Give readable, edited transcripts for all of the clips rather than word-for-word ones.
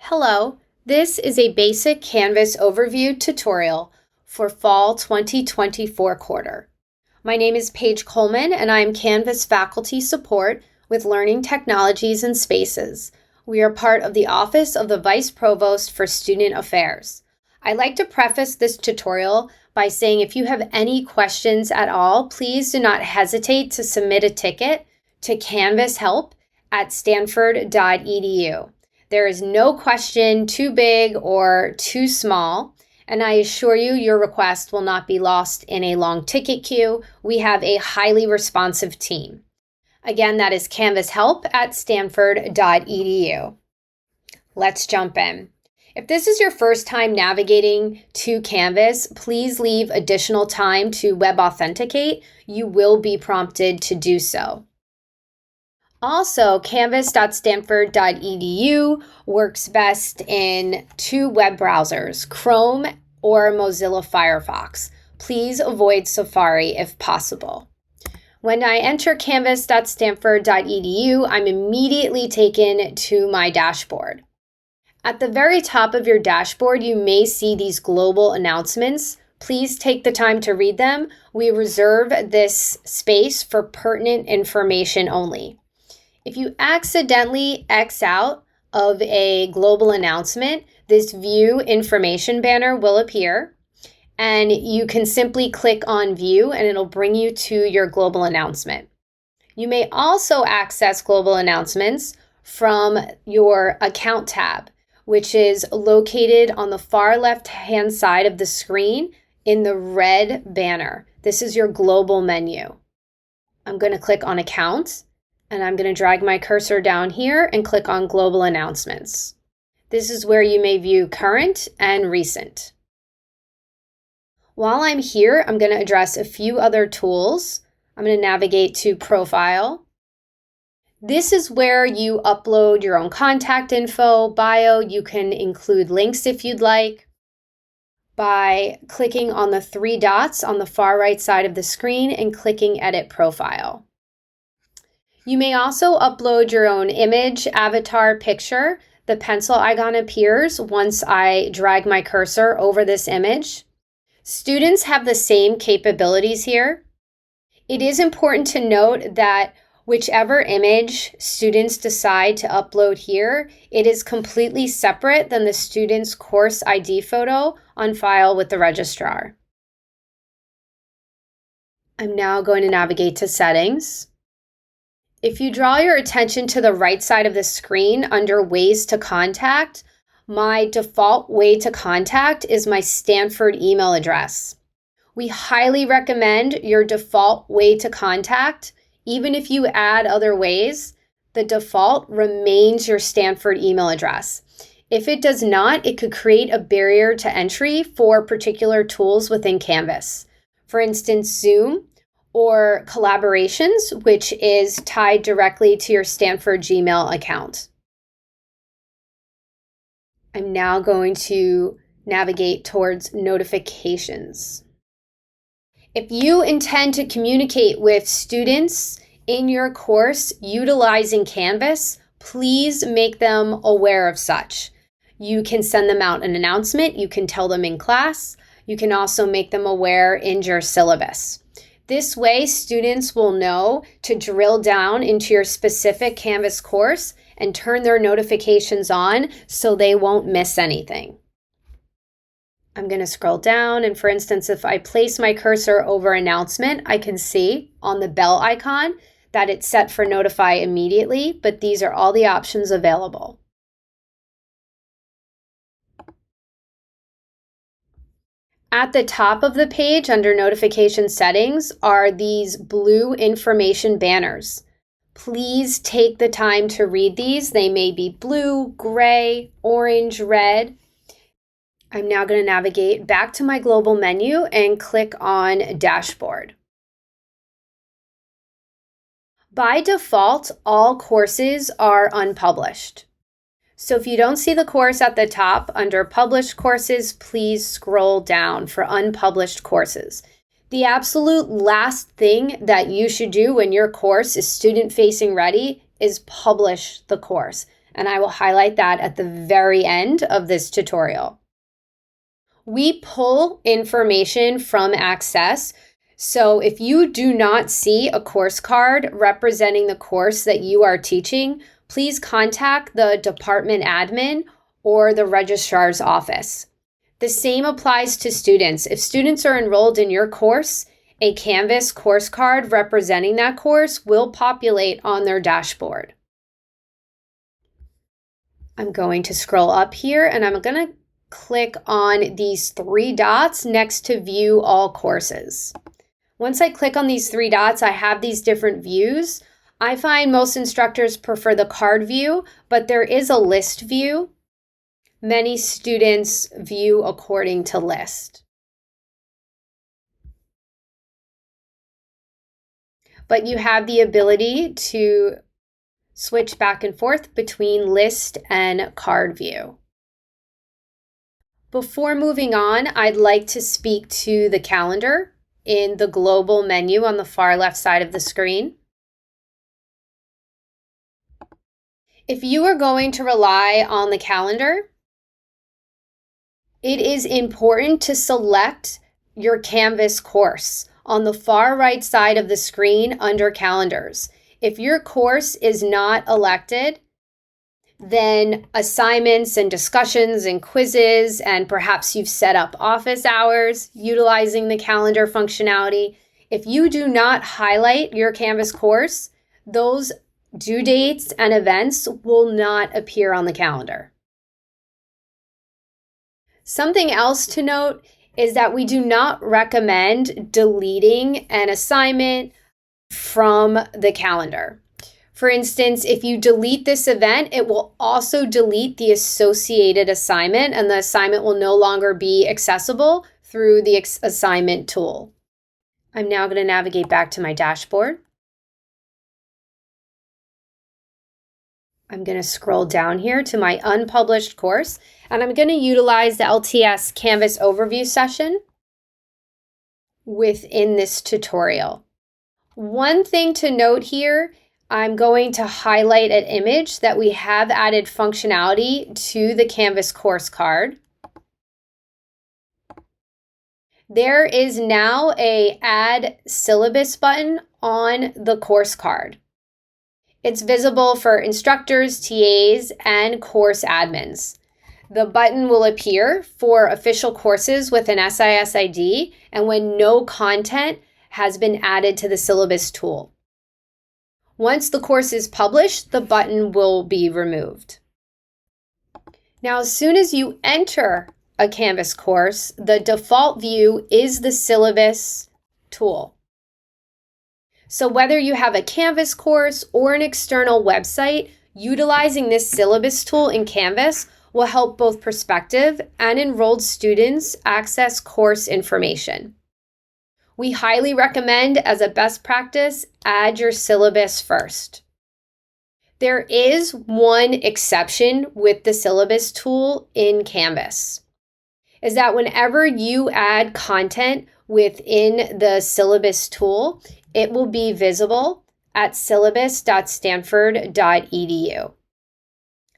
Hello, this is a basic Canvas overview tutorial for Fall 2024 quarter. My name is Paige Coleman and I am Canvas Faculty Support with Learning Technologies and Spaces. We are part of the Office of the Vice Provost for Student Affairs. I'd like to preface this tutorial by saying if you have any questions at all, please do not hesitate to submit a ticket to canvashelp@stanford.edu. There is no question too big or too small, and I assure you your request will not be lost in a long ticket queue. We have a highly responsive team. Again, that is canvashelp@stanford.edu. Let's jump in. If this is your first time navigating to Canvas, please leave additional time to web authenticate. You will be prompted to do so. Also, canvas.stanford.edu works best in two web browsers, Chrome or Mozilla Firefox. Please avoid Safari if possible. When I enter canvas.stanford.edu, I'm immediately taken to my dashboard. At the very top of your dashboard, you may see these global announcements. Please take the time to read them. We reserve this space for pertinent information only. If you accidentally X out of a global announcement, this View Information banner will appear, and you can simply click on View and it'll bring you to your global announcement. You may also access global announcements from your Account tab, which is located on the far left-hand side of the screen in the red banner. This is your global menu. I'm going to click on Accounts. And I'm going to drag my cursor down here and click on Global Announcements. This is where you may view current and recent. While I'm here, I'm going to address a few other tools. I'm going to navigate to Profile. This is where you upload your own contact info, bio. You can include links if you'd like by clicking on the three dots on the far right side of the screen and clicking Edit Profile. You may also upload your own image, avatar, picture. The pencil icon appears once I drag my cursor over this image. Students have the same capabilities here. It is important to note that whichever image students decide to upload here, it is completely separate than the student's course ID photo on file with the registrar. I'm now going to navigate to Settings. If you draw your attention to the right side of the screen under Ways to Contact, my default way to contact is my Stanford email address. We highly recommend your default way to contact. Even if you add other ways, the default remains your Stanford email address. If it does not, it could create a barrier to entry for particular tools within Canvas. For instance, Zoom, or Collaborations, which is tied directly to your Stanford Gmail account. I'm now going to navigate towards Notifications. If you intend to communicate with students in your course utilizing Canvas, please make them aware of such. You can send them out an announcement, you can tell them in class, you can also make them aware in your syllabus. This way, students will know to drill down into your specific Canvas course and turn their notifications on so they won't miss anything. I'm going to scroll down, and for instance, if I place my cursor over announcement, I can see on the bell icon that it's set for notify immediately, but these are all the options available. At the top of the page under Notification Settings are these blue information banners. Please take the time to read these. They may be blue, gray, orange, red. I'm now going to navigate back to my global menu and click on Dashboard. By default, all courses are unpublished. So if you don't see the course at the top under Published Courses, please scroll down for Unpublished Courses. The absolute last thing that you should do when your course is student-facing ready is publish the course. and I will highlight that at the very end of this tutorial. We pull information from Access, so if you do not see a course card representing the course that you are teaching, please contact the department admin or the registrar's office. The same applies to students. If students are enrolled in your course, a Canvas course card representing that course will populate on their dashboard. I'm going to scroll up here and I'm going to click on these 3 dots next to View All Courses. Once I click on these 3 dots, I have these different views. I find most instructors prefer the card view, but there is a list view. Many students view according to list. But you have the ability to switch back and forth between list and card view. Before moving on, I'd like to speak to the calendar in the global menu on the far left side of the screen. If you are going to rely on the calendar, it is important to select your Canvas course on the far right side of the screen under Calendars. If your course is not elected, then assignments and discussions and quizzes, and perhaps you've set up office hours utilizing the calendar functionality. If you do not highlight your Canvas course, those due dates and events will not appear on the calendar. Something else to note is that we do not recommend deleting an assignment from the calendar. For instance, if you delete this event, it will also delete the associated assignment, and the assignment will no longer be accessible through the assignment tool. I'm now going to navigate back to my dashboard. I'm going to scroll down here to my unpublished course, and I'm going to utilize the LTS Canvas overview session within this tutorial. One thing to note here, I'm going to highlight an image that we have added functionality to the Canvas course card. There is now an Add Syllabus button on the course card. It's visible for instructors, TAs, and course admins. The button will appear for official courses with an SIS ID and when no content has been added to the syllabus tool. Once the course is published, the button will be removed. Now, as soon as you enter a Canvas course, the default view is the syllabus tool. So whether you have a Canvas course or an external website, utilizing this syllabus tool in Canvas will help both prospective and enrolled students access course information. We highly recommend, as a best practice, add your syllabus first. There is one exception with the syllabus tool in Canvas, is that whenever you add content within the syllabus tool, it will be visible at syllabus.stanford.edu.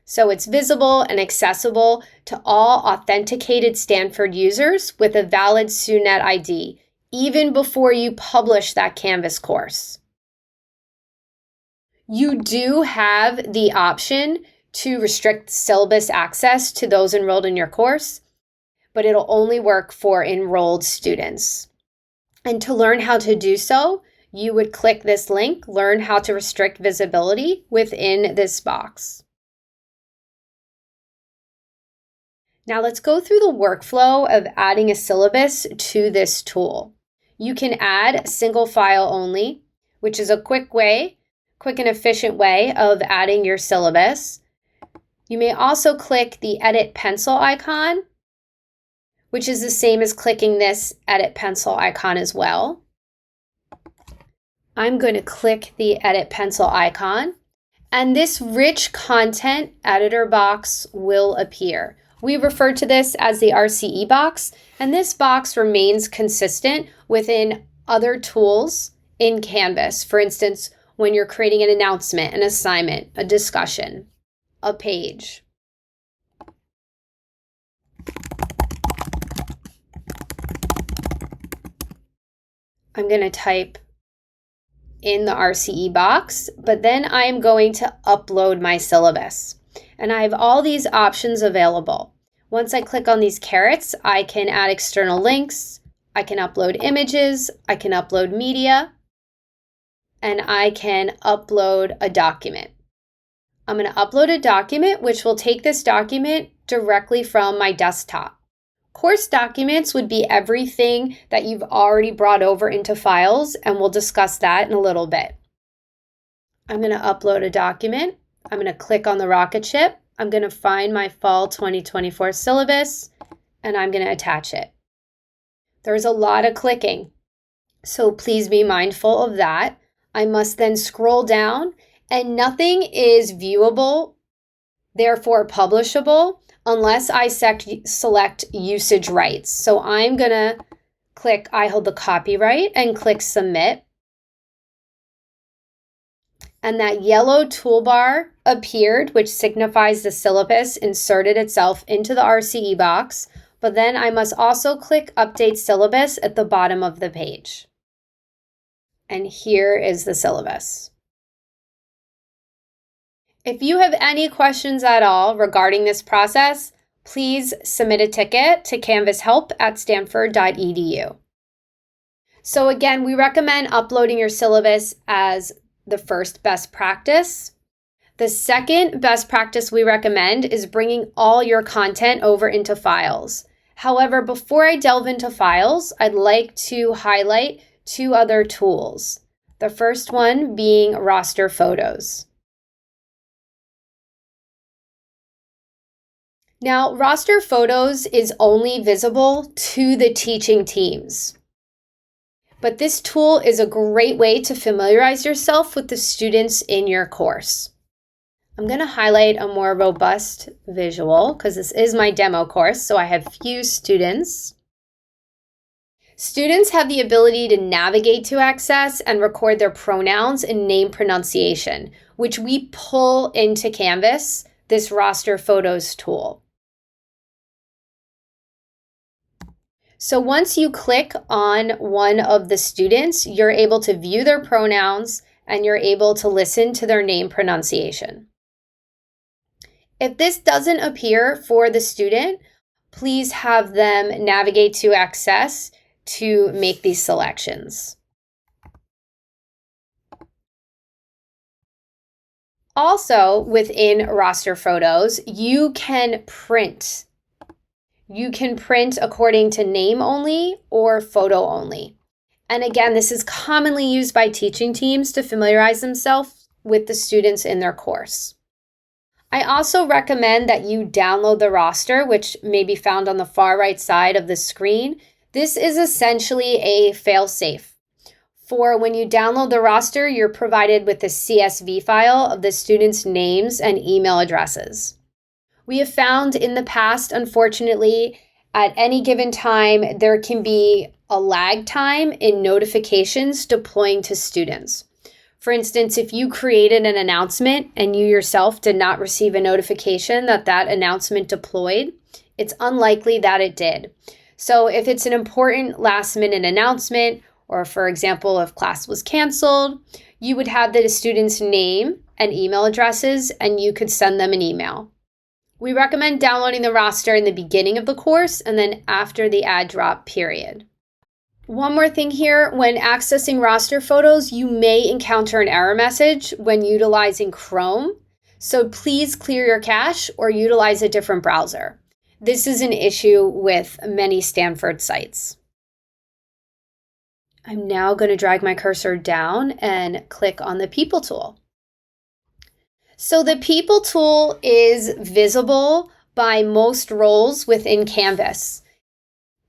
So it's visible and accessible to all authenticated Stanford users with a valid SUNET ID, even before you publish that Canvas course. You do have the option to restrict syllabus access to those enrolled in your course, but it'll only work for enrolled students. And to learn how to do so, you would click this link, Learn How to Restrict Visibility, within this box. Now let's go through the workflow of adding a syllabus to this tool. You can add single file only, which is a quick and efficient way of adding your syllabus. You may also click the Edit Pencil icon, which is the same as clicking this Edit Pencil icon as well. I'm going to click the Edit Pencil icon, and this rich content editor box will appear. We refer to this as the RCE box, and this box remains consistent within other tools in Canvas. For instance, when you're creating an announcement, an assignment, a discussion. a page. I'm going to type in the RCE box, but then I'm going to upload my syllabus. And I have all these options available. Once I click on these carets, I can add external links, I can upload images, I can upload media, and I can upload a document. I'm going to upload a document, which will take this document directly from my desktop. Course documents would be everything that you've already brought over into files, and we'll discuss that in a little bit. I'm going to upload a document. I'm going to click on the rocket ship. I'm going to find my fall 2024 syllabus, and I'm going to attach it. There's a lot of clicking, so please be mindful of that. I must then scroll down, and nothing is viewable, therefore publishable, unless I select usage rights. So I'm going to click I hold the copyright and click submit. And that yellow toolbar appeared, which signifies the syllabus inserted itself into the RCE box. But then I must also click update syllabus at the bottom of the page. And here is the syllabus. If you have any questions at all regarding this process, please submit a ticket to canvashelp@stanford.edu. So again, we recommend uploading your syllabus as the first best practice. The second best practice we recommend is bringing all your content over into files. However, before I delve into files, I'd like to highlight two other tools. The first one being roster photos. Now, roster photos is only visible to the teaching teams. But this tool is a great way to familiarize yourself with the students in your course. I'm going to highlight a more robust visual because this is my demo course, so I have few students. Students have the ability to navigate to access and record their pronouns and name pronunciation, which we pull into Canvas, this roster photos tool. So once you click on one of the students, you're able to view their pronouns and you're able to listen to their name pronunciation. If this doesn't appear for the student, please have them navigate to access to make these selections. Also, within roster photos, you can print. You can print according to name only or photo only. And again, this is commonly used by teaching teams to familiarize themselves with the students in their course. I also recommend that you download the roster, which may be found on the far right side of the screen. This is essentially a fail-safe. For when you download the roster, you're provided with a CSV file of the students' names and email addresses. We have found in the past, unfortunately, at any given time, there can be a lag time in notifications deploying to students. For instance, if you created an announcement and you yourself did not receive a notification that that announcement deployed, it's unlikely that it did. So if it's an important last-minute announcement, or for example, if class was canceled, you would have the student's name and email addresses, and you could send them an email. We recommend downloading the roster in the beginning of the course and then after the add drop period. One more thing here, when accessing roster photos, you may encounter an error message when utilizing Chrome. So please clear your cache or utilize a different browser. This is an issue with many Stanford sites. I'm now going to drag my cursor down and click on the People tool. So the People tool is visible by most roles within Canvas.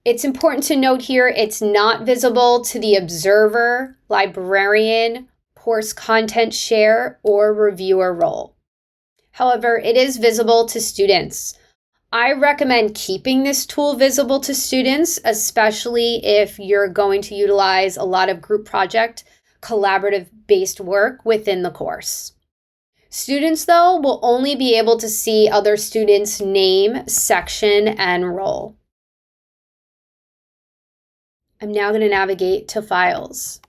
It's important to note here it's not visible to the observer, librarian, course content share, or reviewer role. However, it is visible to students. I recommend keeping this tool visible to students, especially if you're going to utilize a lot of group project, collaborative-based work within the course. Students, though, will only be able to see other students' name, section, and role. I'm now going to navigate to Files.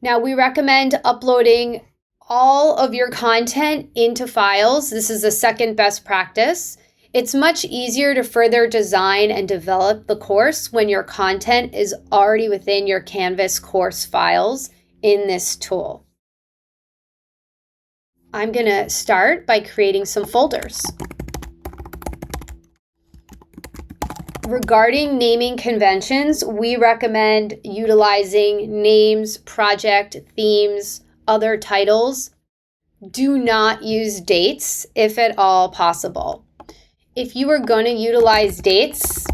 Now, we recommend uploading all of your content into Files. This is the second best practice. It's much easier to further design and develop the course when your content is already within your Canvas course files in this tool. I'm going to start by creating some folders. Regarding naming conventions, we recommend utilizing names, project, themes, other titles. Do not use dates if at all possible. If you are going to utilize dates,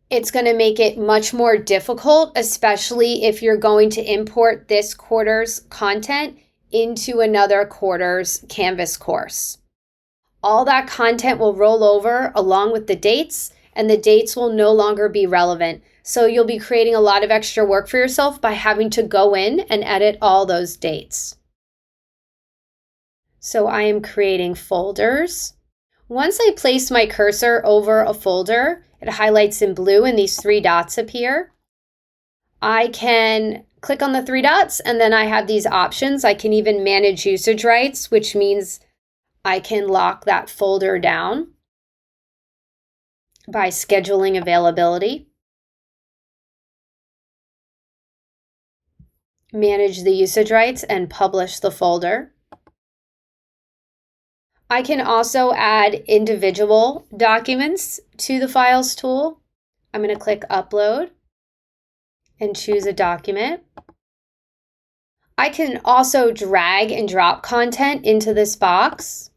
it's going to make it much more difficult, especially if you're going to import this quarter's content into another quarter's Canvas course. All that content will roll over along with the dates, and the dates will no longer be relevant. So you'll be creating a lot of extra work for yourself by having to go in and edit all those dates. So I am creating folders. Once I place my cursor over a folder, it highlights in blue and these 3 dots appear. I can click on the 3 dots and then I have these options. I can even manage usage rights, which means I can lock that folder down by scheduling availability. Manage the usage rights and publish the folder. I can also add individual documents to the Files tool. I'm going to click Upload and choose a document. I can also drag and drop content into this box.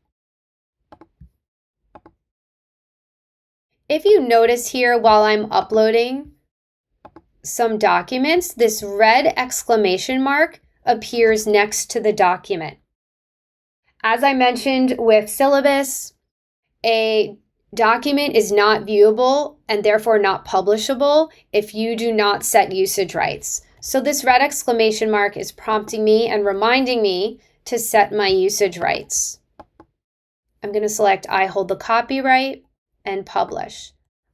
If you notice here while I'm uploading some documents, this red exclamation mark appears next to the document. As I mentioned with syllabus, a document is not viewable and therefore not publishable if you do not set usage rights. So this red exclamation mark is prompting me and reminding me to set my usage rights. I'm going to select I hold the copyright and publish.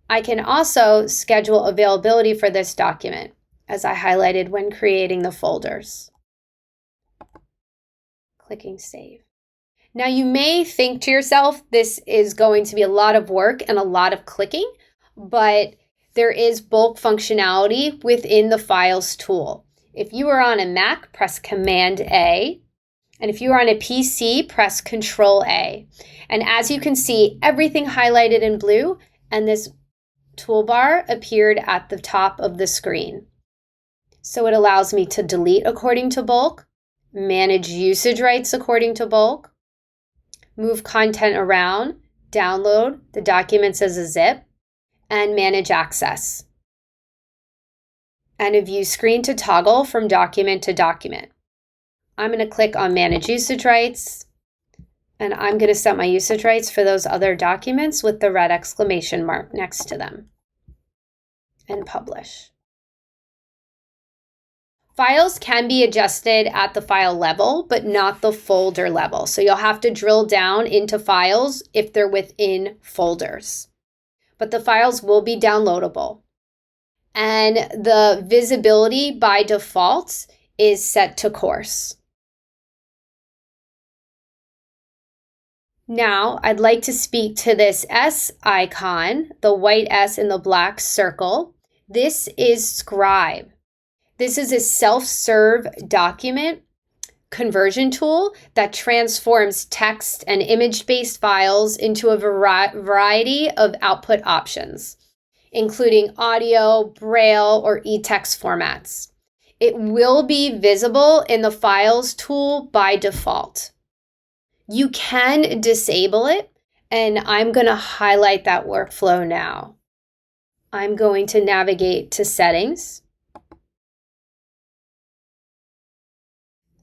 I can also schedule availability for this document, as I highlighted when creating the folders. Clicking Save. Now you may think to yourself, this is going to be a lot of work and a lot of clicking, but there is bulk functionality within the Files tool. If you are on a Mac, press Command A, and if you are on a PC, press Control A. And as you can see, everything highlighted in blue, and this toolbar appeared at the top of the screen. So it allows me to delete according to bulk, manage usage rights according to bulk, move content around, download the documents as a zip, and manage access. And a view screen to toggle from document to document. I'm going to click on Manage Usage Rights, and I'm going to set my usage rights for those other documents with the red exclamation mark next to them, and publish. Files can be adjusted at the file level, but not the folder level. So you'll have to drill down into files if they're within folders. But the files will be downloadable. And the visibility by default is set to course. Now, I'd like to speak to this S icon, the white S in the black circle. This is Scribe. This is a self-serve document conversion tool that transforms text and image-based files into a variety of output options, including audio, braille, or e-text formats. It will be visible in the Files tool by default. You can disable it, and I'm going to highlight that workflow now. I'm going to navigate to Settings.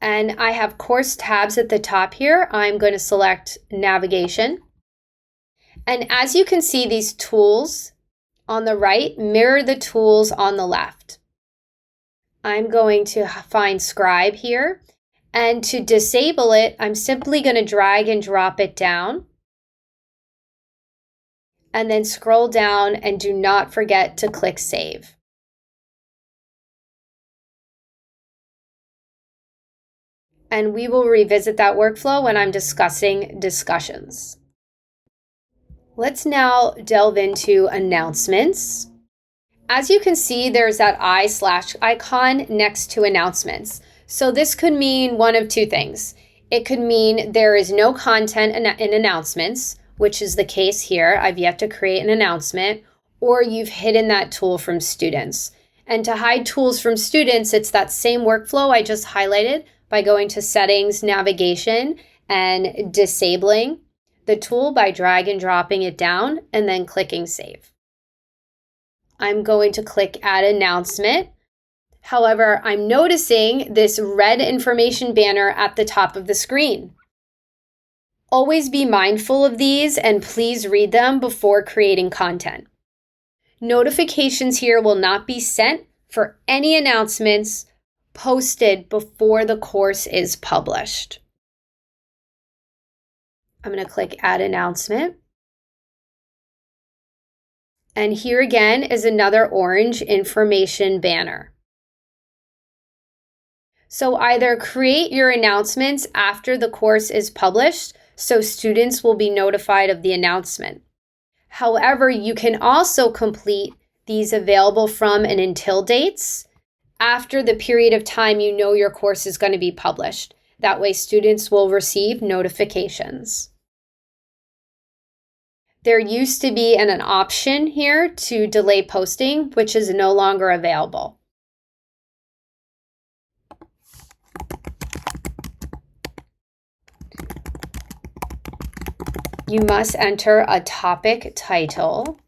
And I have course tabs at the top here. I'm going to select Navigation. And as you can see, these tools on the right mirror the tools on the left. I'm going to find Scribe here. And to disable it, I'm simply going to drag and drop it down. And then scroll down and do not forget to click Save. And we will revisit that workflow when I'm discussing discussions. Let's now delve into announcements. As you can see, there's that /icon next to announcements. So this could mean one of two things. It could mean there is no content in announcements, which is the case here. I've yet to create an announcement, or you've hidden that tool from students. And to hide tools from students, it's that same workflow I just highlighted by going to Settings, Navigation, and disabling the tool by drag and dropping it down and then clicking Save. I'm going to click Add Announcement. However, I'm noticing this red information banner at the top of the screen. Always be mindful of these and please read them before creating content. Notifications here will not be sent for any announcements posted before the course is published. I'm going to click Add Announcement. And here again is another orange information banner. So either create your announcements after the course is published so students will be notified of the announcement. However, you can also complete these available from and until dates after the period of time you know your course is going to be published. That way students will receive notifications. There used to be an option here to delay posting, which is no longer available. You must enter a topic title.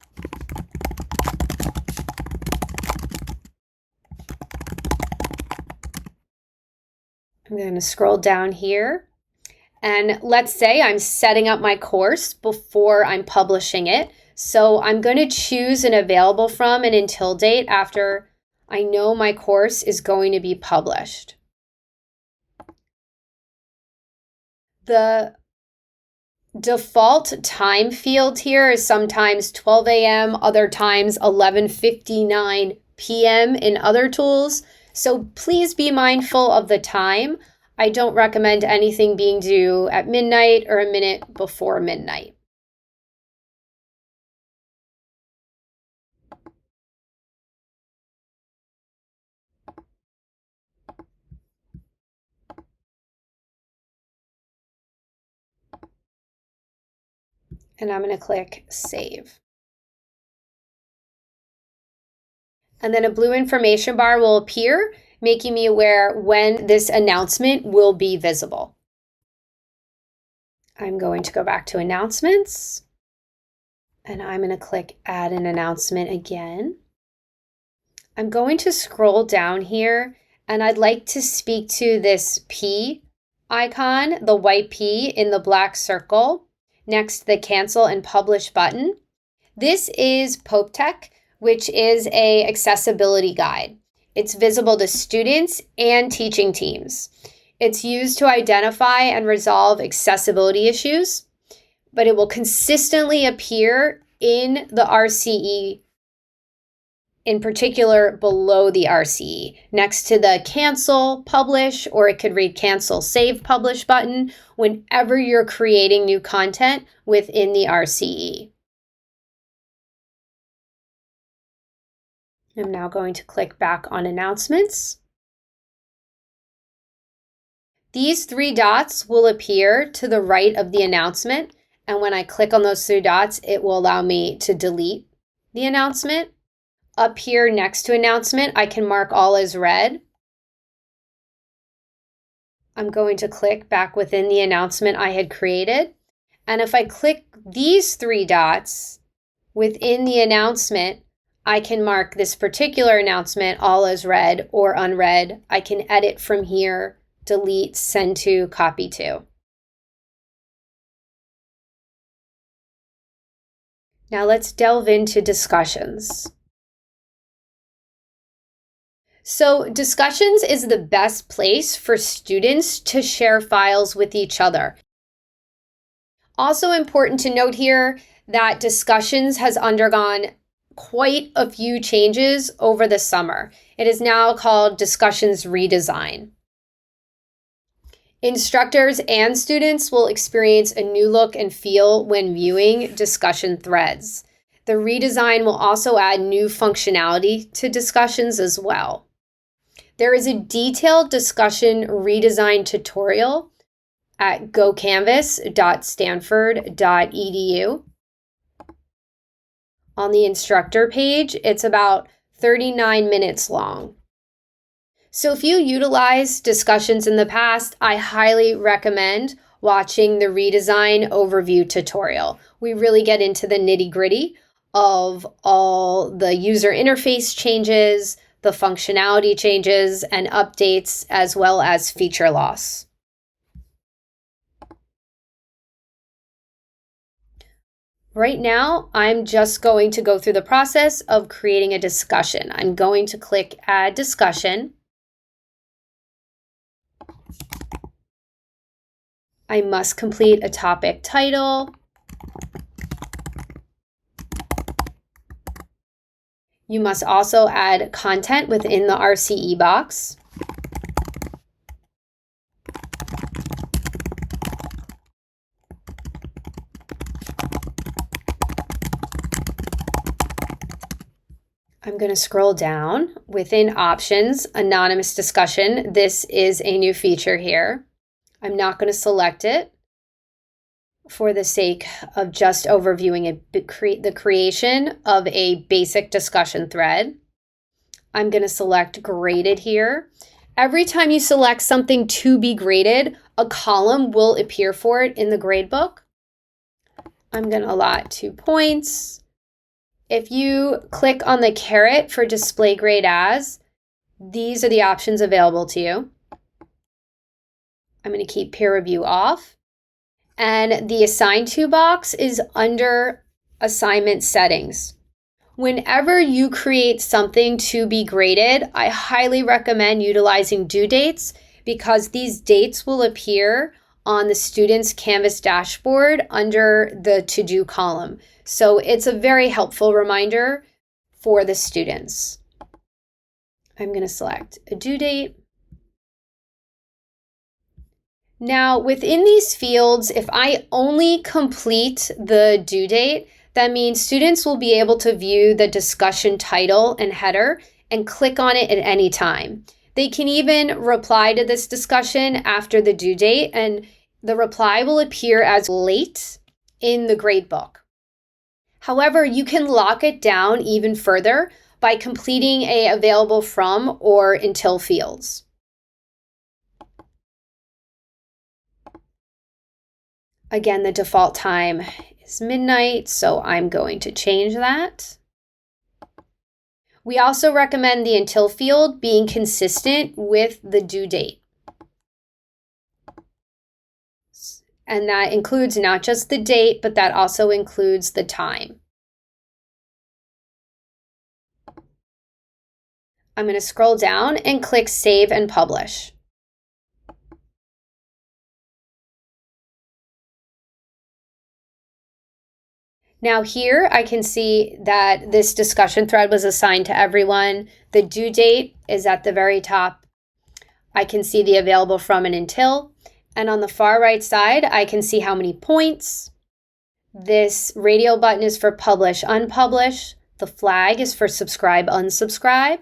I'm going to scroll down here. And let's say I'm setting up my course before I'm publishing it. So I'm going to choose an available from and until date after I know my course is going to be published. The default time field here is sometimes 12 a.m., other times 11:59 p.m. in other tools. So please be mindful of the time. I don't recommend anything being due at midnight or a minute before midnight. And I'm going to click Save. And then a blue information bar will appear, making me aware when this announcement will be visible. I'm going to go back to announcements, and I'm going to click Add an Announcement again. I'm going to scroll down here, and I'd like to speak to this P icon, the white P in the black circle, next to the Cancel and Publish button. This is Pope Tech, which is an accessibility guide. It's visible to students and teaching teams. It's used to identify and resolve accessibility issues, but it will consistently appear in the RCE, in particular below the RCE, next to the Cancel, Publish, or it could read Cancel, Save, Publish button whenever you're creating new content within the RCE. I'm now going to click back on announcements. These three dots will appear to the right of the announcement, and when I click on those three dots, it will allow me to delete the announcement. Up here next to announcement, I can mark all as read. I'm going to click back within the announcement I had created, and if I click these three dots within the announcement, I can mark this particular announcement all as read or unread. I can edit from here, delete, send to, copy to. Now let's delve into discussions. So discussions is the best place for students to share files with each other. Also important to note here that discussions has undergone quite a few changes over the summer. It is now called Discussions Redesign. Instructors and students will experience a new look and feel when viewing discussion threads. The redesign will also add new functionality to discussions as well. There is a detailed discussion redesign tutorial at gocanvas.stanford.edu. On the instructor page, it's about 39 minutes long. So if you utilize discussions in the past, I highly recommend watching the redesign overview tutorial. We really get into the nitty-gritty of all the user interface changes, the functionality changes and updates, as well as feature loss. Right now, I'm just going to go through the process of creating a discussion. I'm going to click Add Discussion. I must complete a topic title. You must also add content within the RCE box. I'm going to scroll down within Options, Anonymous Discussion. This is a new feature here. I'm not going to select it for the sake of just overviewing the creation of a basic discussion thread. I'm going to select Graded here. Every time you select something to be graded, a column will appear for it in the gradebook. I'm going to allot 2 points. If you click on the caret for Display Grade As, these are the options available to you. I'm going to keep peer review off. And the Assign To box is under Assignment Settings. Whenever you create something to be graded, I highly recommend utilizing due dates because these dates will appear on the student's Canvas dashboard under the To-Do column. So it's a very helpful reminder for the students. I'm going to select a due date. Now, within these fields, if I only complete the due date, that means students will be able to view the discussion title and header and click on it at any time. They can even reply to this discussion after the due date, and the reply will appear as late in the gradebook. However, you can lock it down even further by completing a available from or until fields. Again, the default time is midnight, so I'm going to change that. We also recommend the until field being consistent with the due date. And that includes not just the date, but that also includes the time. I'm going to scroll down and click Save and Publish. Now here I can see that this discussion thread was assigned to everyone. The due date is at the very top. I can see the available from and until. And on the far right side, I can see how many points. This radio button is for publish, unpublish. The flag is for subscribe, unsubscribe.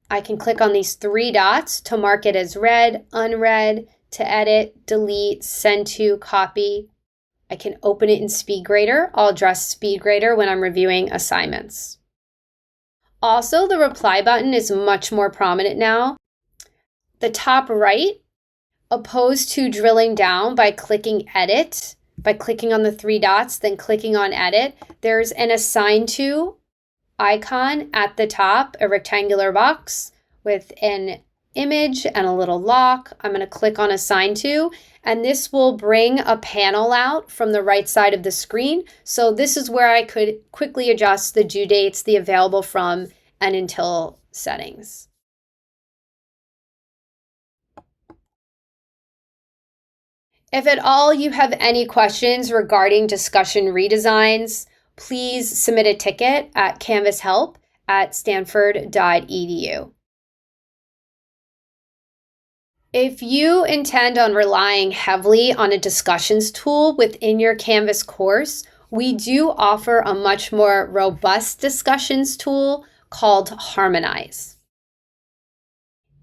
I can click on these 3 dots to mark it as read, unread, to edit, delete, send to, copy. I can open it in SpeedGrader. I'll address SpeedGrader when I'm reviewing assignments. Also, the reply button is much more prominent now. The top right, opposed to drilling down by clicking Edit, by clicking on the 3 dots, then clicking on Edit, there's an Assign To icon at the top, a rectangular box with an image and a little lock. I'm going to click on Assign To, and this will bring a panel out from the right side of the screen. So this is where I could quickly adjust the due dates, the available from and until settings. If at all you have any questions regarding discussion redesigns, please submit a ticket at canvashelp@stanford.edu. If you intend on relying heavily on a discussions tool within your Canvas course, we do offer a much more robust discussions tool called Harmonize.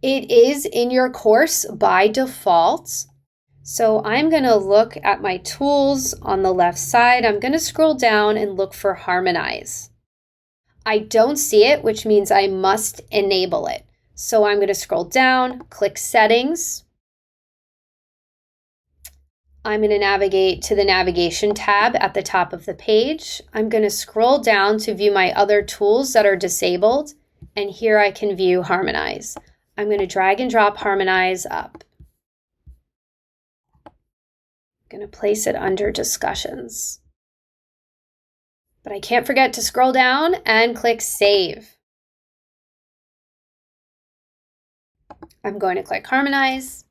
It is in your course by default. So I'm going to look at my tools on the left side. I'm going to scroll down and look for Harmonize. I don't see it, which means I must enable it. So I'm going to scroll down, click Settings. I'm going to navigate to the Navigation tab at the top of the page. I'm going to scroll down to view my other tools that are disabled, and here I can view Harmonize. I'm going to drag and drop Harmonize up. I'm going to place it under Discussions. But I can't forget to scroll down and click Save. I'm going to click Harmonize.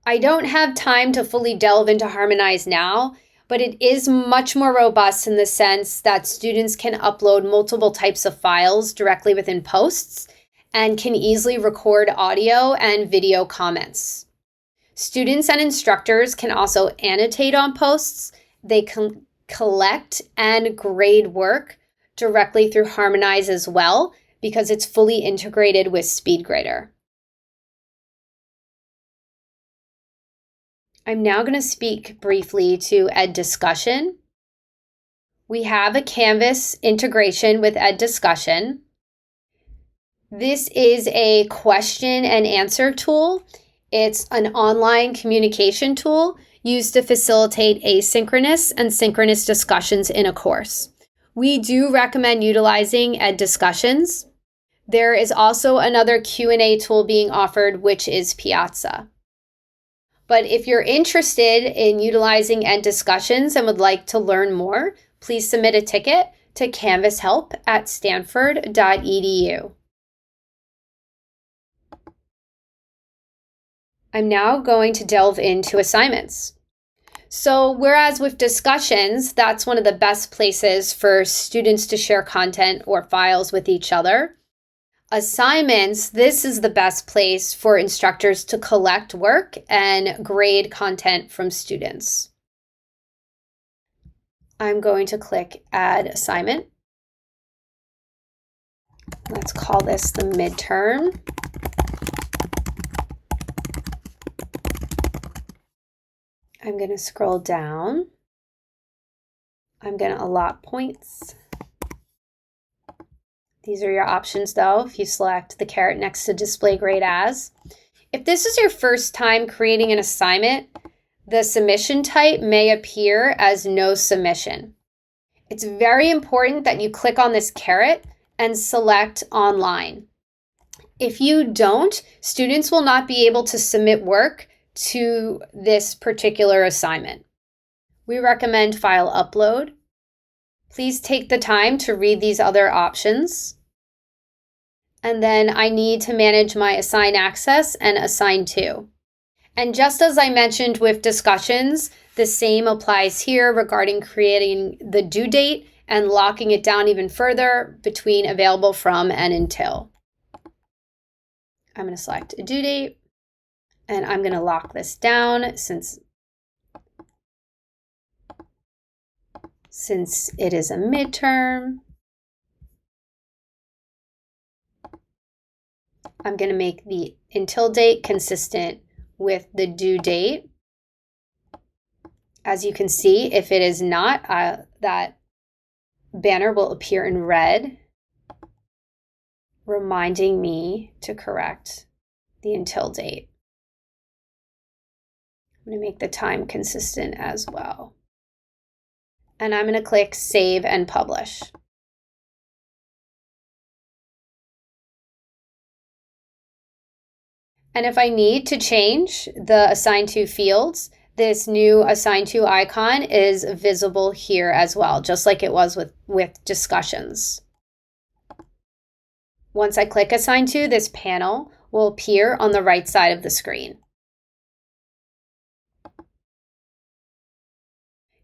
I don't have time to fully delve into Harmonize now, but it is much more robust in the sense that students can upload multiple types of files directly within posts and can easily record audio and video comments. Students and instructors can also annotate on posts. They can collect and grade work directly through Harmonize as well, because it's fully integrated with SpeedGrader. I'm now going to speak briefly to EdDiscussion. We have a Canvas integration with EdDiscussion. This is a question and answer tool. It's an online communication tool used to facilitate asynchronous and synchronous discussions in a course. We do recommend utilizing EdDiscussions. There is also another Q&A tool being offered, which is Piazza. But if you're interested in utilizing EdDiscussions and would like to learn more, please submit a ticket to canvashelp@stanford.edu. I'm now going to delve into assignments. So whereas with discussions, that's one of the best places for students to share content or files with each other, assignments, this is the best place for instructors to collect work and grade content from students. I'm going to click Add Assignment. Let's call this the midterm. I'm going to scroll down. I'm going to allot points. These are your options though, if you select the caret next to Display Grade As. If this is your first time creating an assignment, the submission type may appear as no submission. It's very important that you click on this caret and select Online. If you don't, students will not be able to submit work to this particular assignment. We recommend File Upload. Please take the time to read these other options. And then I need to manage my Assign Access and Assign To. And just as I mentioned with discussions, the same applies here regarding creating the due date and locking it down even further between Available From and Until. I'm going to select a due date and I'm going to lock this down since it is a midterm. I'm going to make the until date consistent with the due date. As you can see, if it is not, that banner will appear in red, reminding me to correct the until date. I'm going to make the time consistent as well. And I'm going to click Save and Publish. And if I need to change the Assign To fields, this new Assign To icon is visible here as well, just like it was with discussions. Once I click Assign To, this panel will appear on the right side of the screen.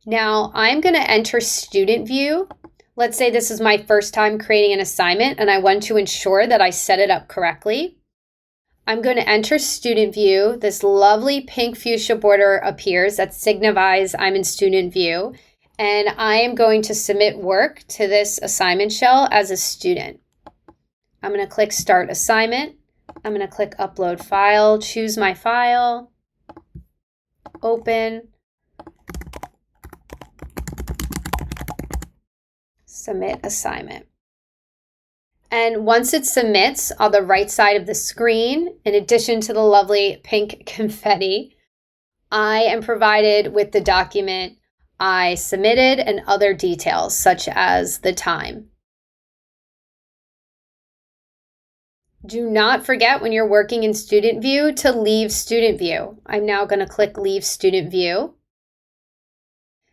Now I'm going to enter student view. Let's say this is my first time creating an assignment and I want to ensure that I set it up correctly. I'm going to enter student view. This lovely pink fuchsia border appears that signifies I'm in student view. And I am going to submit work to this assignment shell as a student. I'm going to click Start Assignment. I'm going to click Upload File, choose my file, open, submit assignment. And once it submits on the right side of the screen, in addition to the lovely pink confetti, I am provided with the document I submitted and other details such as the time. Do not forget when you're working in Student View to leave Student View. I'm now going to click Leave Student View.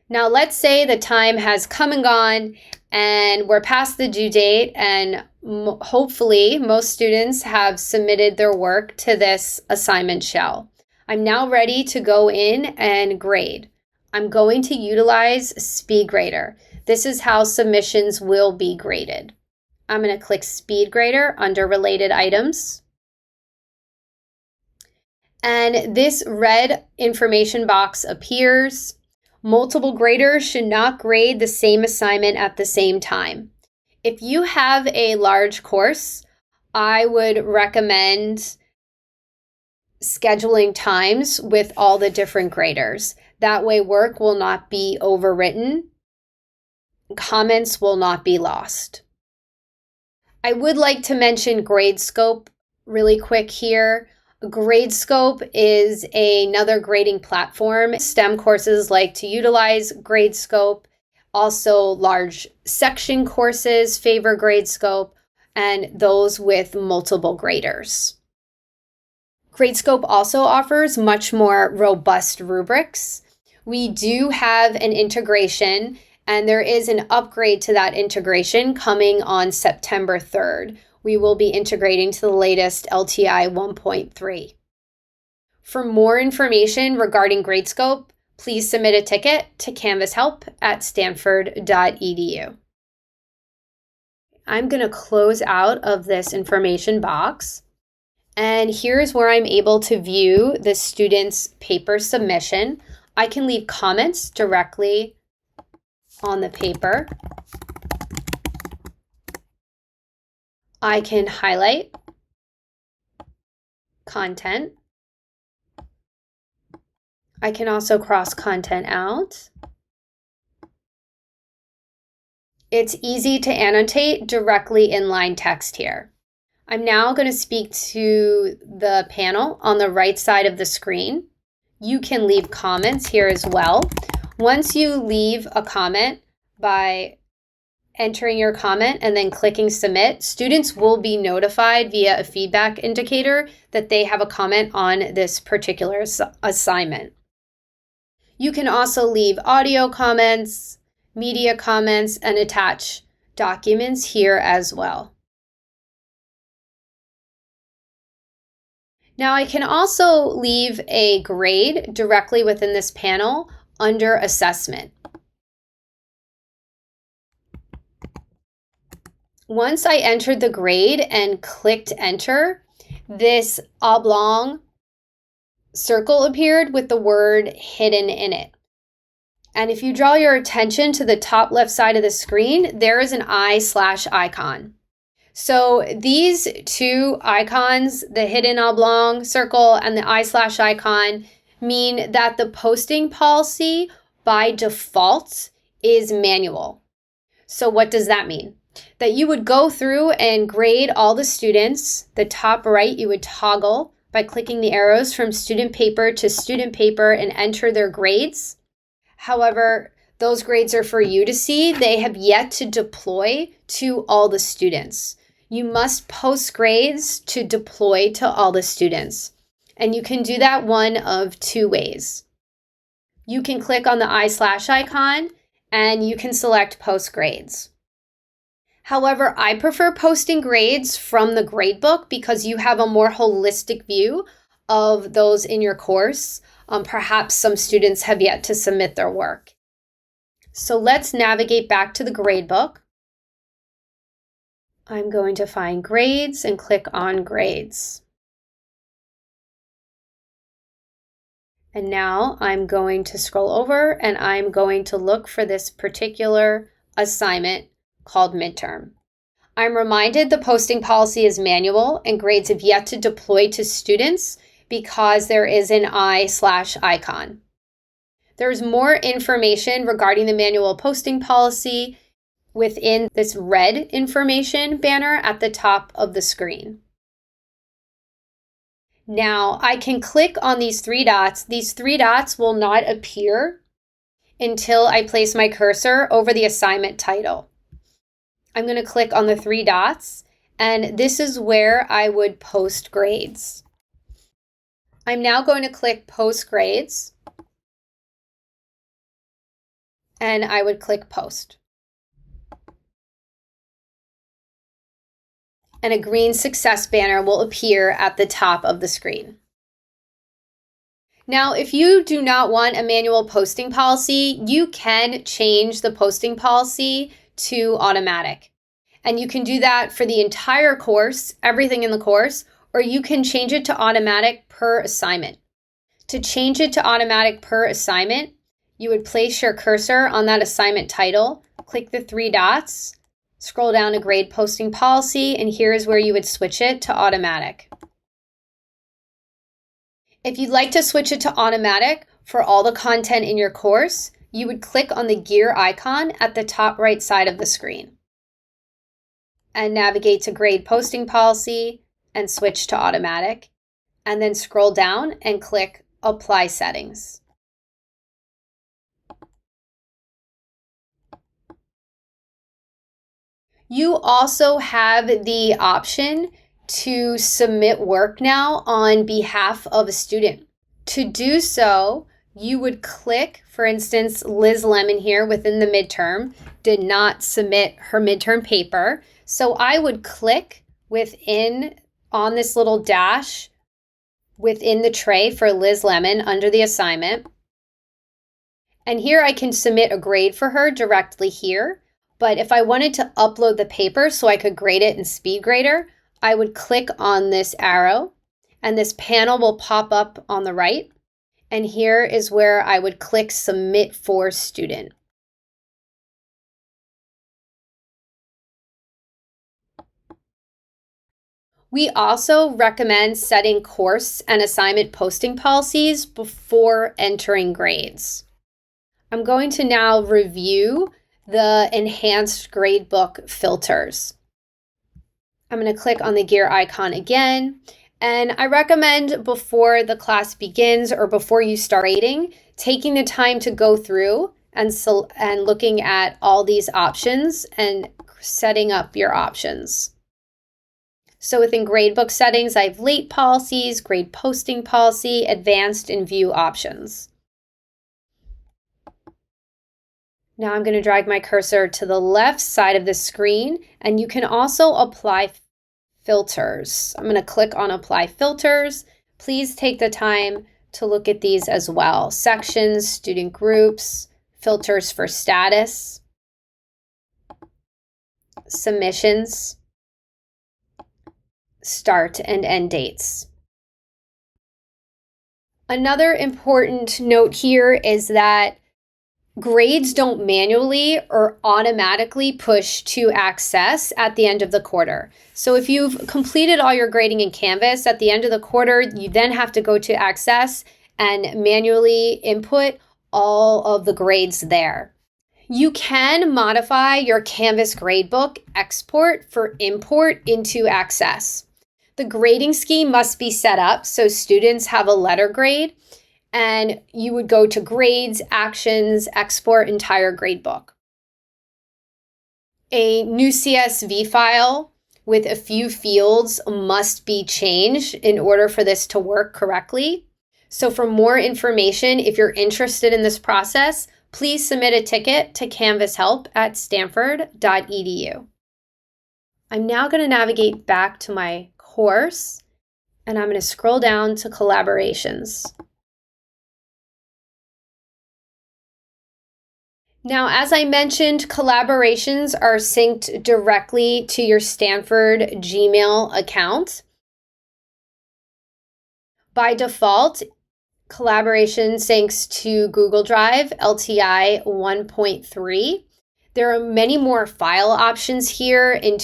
Now let's say the time has come and gone and we're past the due date and hopefully most students have submitted their work to this assignment shell. I'm now ready to go in and grade. I'm going to utilize SpeedGrader. This is how submissions will be graded. I'm going to click SpeedGrader under Related Items. And this red information box appears. Multiple graders should not grade the same assignment at the same time. If you have a large course, I would recommend scheduling times with all the different graders. That way work will not be overwritten. Comments will not be lost. I would like to mention Gradescope really quick here. Gradescope is another grading platform. STEM courses like to utilize Gradescope. Also, large section courses favor Gradescope, and those with multiple graders. Gradescope also offers much more robust rubrics. We do have an integration, and there is an upgrade to that integration coming on September 3rd. We will be integrating to the latest LTI 1.3. For more information regarding Gradescope, please submit a ticket to canvashelp@stanford.edu. I'm going to close out of this information box. And here's where I'm able to view the student's paper submission. I can leave comments directly on the paper. I can highlight content. I can also cross content out. It's easy to annotate directly inline text here. I'm now going to speak to the panel on the right side of the screen. You can leave comments here as well. Once you leave a comment by entering your comment and then clicking submit, students will be notified via a feedback indicator that they have a comment on this particular assignment. You can also leave audio comments, media comments, and attach documents here as well. Now I can also leave a grade directly within this panel under assessment. Once I entered the grade and clicked enter, this oblong circle appeared with the word hidden in it. And if you draw your attention to the top left side of the screen, there is an eye/icon. So these two icons, the hidden oblong circle and the eye/icon, mean that the posting policy by default is manual. So what does that mean? That you would go through and grade all the students. The top right, you would toggle by clicking the arrows from student paper to student paper and enter their grades. However, those grades are for you to see. They have yet to deploy to all the students. You must post grades to deploy to all the students. And you can do that one of two ways. You can click on the eye/icon and you can select post grades. However, I prefer posting grades from the gradebook because you have a more holistic view of those in your course. Perhaps some students have yet to submit their work. So let's navigate back to the gradebook. I'm going to find grades and click on grades. And now I'm going to scroll over and I'm going to look for this particular assignment called midterm. I'm reminded the posting policy is manual and grades have yet to deploy to students because there is an /icon. There's more information regarding the manual posting policy within this red information banner at the top of the screen. Now I can click on these 3 dots. These 3 dots will not appear until I place my cursor over the assignment title. I'm going to click on the 3 dots, and this is where I would post grades. I'm now going to click Post Grades, and I would click Post. And a green success banner will appear at the top of the screen. Now, if you do not want a manual posting policy, you can change the posting policy to automatic. And you can do that for the entire course, everything in the course, or you can change it to automatic per assignment. To change it to automatic per assignment, you would place your cursor on that assignment title, click the 3 dots, scroll down to grade posting policy, and here is where you would switch it to automatic. If you'd like to switch it to automatic for all the content in your course, you would click on the gear icon at the top right side of the screen and navigate to grade posting policy and switch to automatic, and then scroll down and click apply settings. You also have the option to submit work now on behalf of a student. To do so, you would click, for instance, Liz Lemon here within the midterm did not submit her midterm paper. So I would click on this little dash within the tray for Liz Lemon under the assignment. And here I can submit a grade for her directly here. But if I wanted to upload the paper so I could grade it in SpeedGrader, I would click on this arrow and this panel will pop up on the right. And here is where I would click Submit for Student. We also recommend setting course and assignment posting policies before entering grades. I'm going to now review the enhanced gradebook filters. I'm going to click on the gear icon again, and I recommend before the class begins or before you start grading, taking the time to go through and looking at all these options and setting up your options. So within gradebook settings, I have late policies, grade posting policy, advanced, and view options. Now I'm going to drag my cursor to the left side of the screen, and you can also apply filters. I'm going to click on Apply Filters. Please take the time to look at these as well. Sections, student groups, filters for status, submissions, start and end dates. Another important note here is that grades don't manually or automatically push to Access at the end of the quarter. So if you've completed all your grading in Canvas at the end of the quarter, you then have to go to Access and manually input all of the grades there. You can modify your Canvas gradebook export for import into Access. The grading scheme must be set up so students have a letter grade, and you would go to Grades, Actions, Export Entire Gradebook. A new CSV file with a few fields must be changed in order for this to work correctly. So for more information, if you're interested in this process, please submit a ticket to canvashelp@stanford.edu. I'm now going to navigate back to my course, and I'm going to scroll down to Collaborations. Now, as I mentioned, collaborations are synced directly to your Stanford Gmail account. By default, collaboration syncs to Google Drive LTI 1.3. There are many more file options here in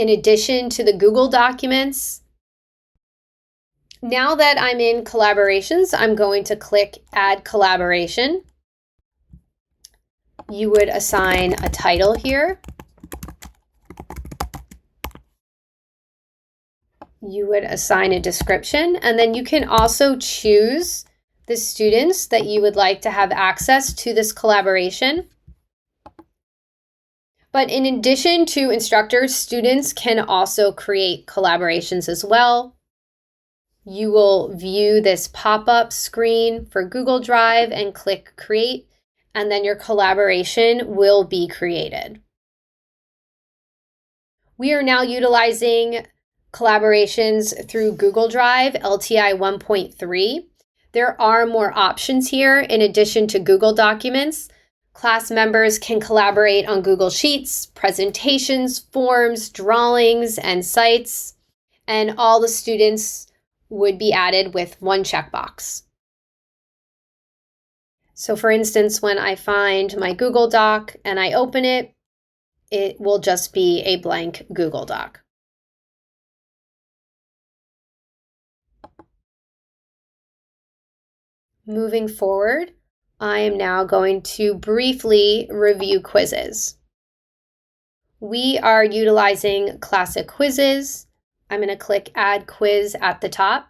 addition to the Google Documents. Now that I'm in collaborations, I'm going to click Add Collaboration. You would assign a title here. You would assign a description, and then you can also choose the students that you would like to have access to this collaboration. But in addition to instructors, students can also create collaborations as well. You will view this pop-up screen for Google Drive and click Create, and then your collaboration will be created. We are now utilizing collaborations through Google Drive LTI 1.3. There are more options here in addition to Google Documents. Class members can collaborate on Google Sheets, presentations, forms, drawings, and sites, and all the students would be added with one checkbox. So for instance, when I find my Google Doc and I open it, it will just be a blank Google Doc. Moving forward, I am now going to briefly review quizzes. We are utilizing classic quizzes. I'm going to click Add Quiz at the top.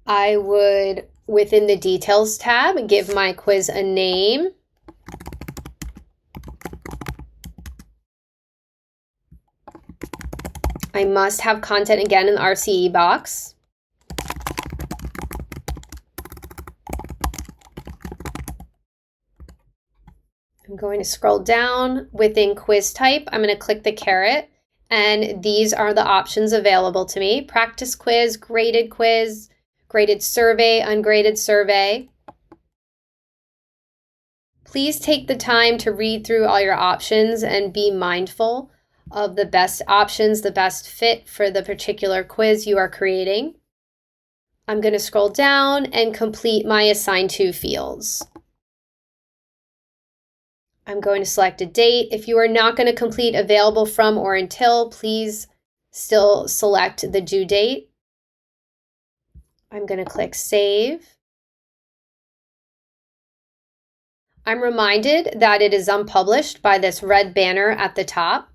I would, within the Details tab, give my quiz a name. I must have content again in the RCE box. I'm going to scroll down. Within quiz type, I'm going to click the caret, and these are the options available to me: practice quiz, graded survey, ungraded survey. Please take the time to read through all your options and be mindful of the best options, the best fit for the particular quiz you are creating. I'm going to scroll down and complete my assigned to fields. I'm going to select a date. If you are not going to complete available from or until, please still select the due date. I'm going to click Save. I'm reminded that it is unpublished by this red banner at the top.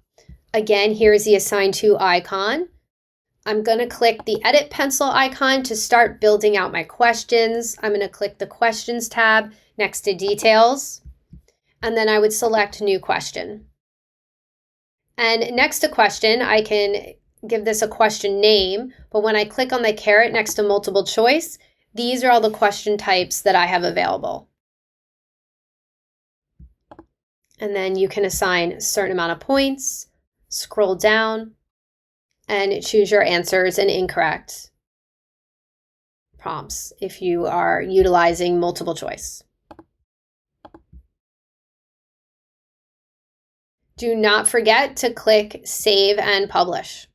Again, here's the assigned to icon. I'm going to click the Edit Pencil icon to start building out my questions. I'm going to click the Questions tab next to Details, and then I would select New Question. And next to Question, I can give this a question name, but when I click on the caret next to Multiple Choice, these are all the question types that I have available. And then you can assign a certain amount of points, scroll down, and choose your answers and incorrect prompts if you are utilizing multiple choice. Do not forget to click Save and Publish.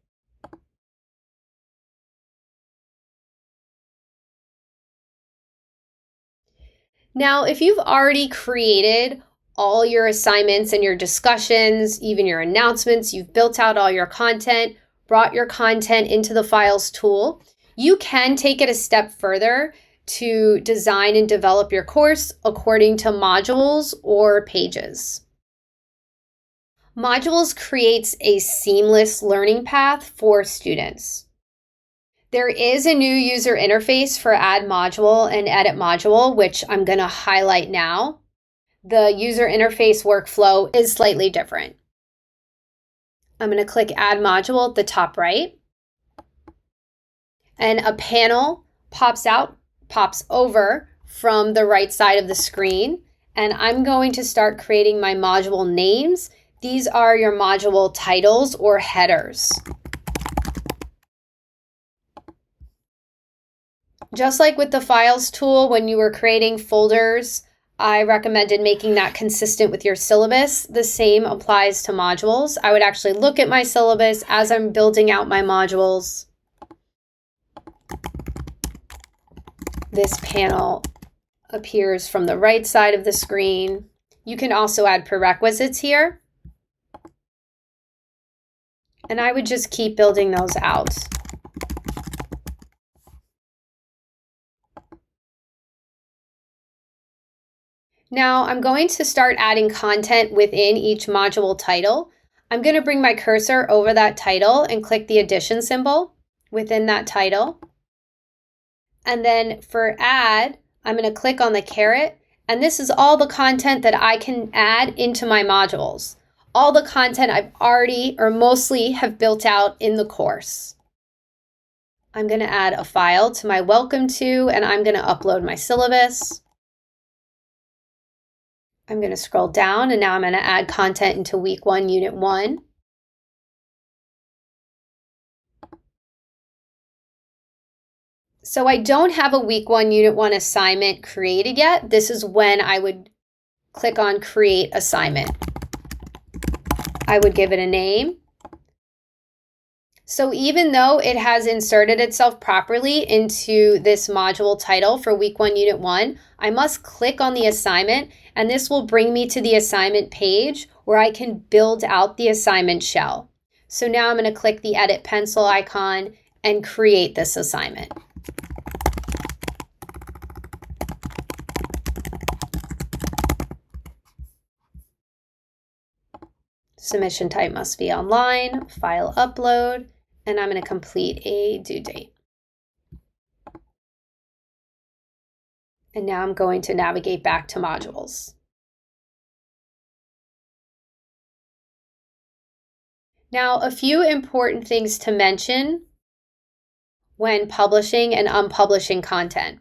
Now, if you've already created all your assignments and your discussions, even your announcements, you've built out all your content, brought your content into the Files tool, you can take it a step further to design and develop your course according to modules or pages. Modules creates a seamless learning path for students. There is a new user interface for Add Module and Edit Module, which I'm going to highlight now. The user interface workflow is slightly different. I'm going to click Add Module at the top right, and a panel pops over from the right side of the screen, and I'm going to start creating my module names. These are your module titles or headers. Just like with the Files tool, when you were creating folders, I recommended making that consistent with your syllabus. The same applies to modules. I would actually look at my syllabus as I'm building out my modules. This panel appears from the right side of the screen. You can also add prerequisites here. And I would just keep building those out. Now I'm going to start adding content within each module title. I'm going to bring my cursor over that title and click the addition symbol within that title. And then for add, I'm going to click on the caret, and this is all the content that I can add into my modules. All the content I've already or mostly have built out in the course. I'm going to add a file to my welcome to, and I'm going to upload my syllabus. I'm going to scroll down, and now I'm going to add content into week 1, unit 1. So I don't have a week 1, unit 1 assignment created yet. This is when I would click on create assignment. I would give it a name. So even though it has inserted itself properly into this module title for week 1, unit 1, I must click on the assignment, and this will bring me to the assignment page where I can build out the assignment shell. So now I'm going to click the edit pencil icon and create this assignment. Submission type must be online, file upload, and I'm going to complete a due date. And now I'm going to navigate back to modules. Now, a few important things to mention when publishing and unpublishing content.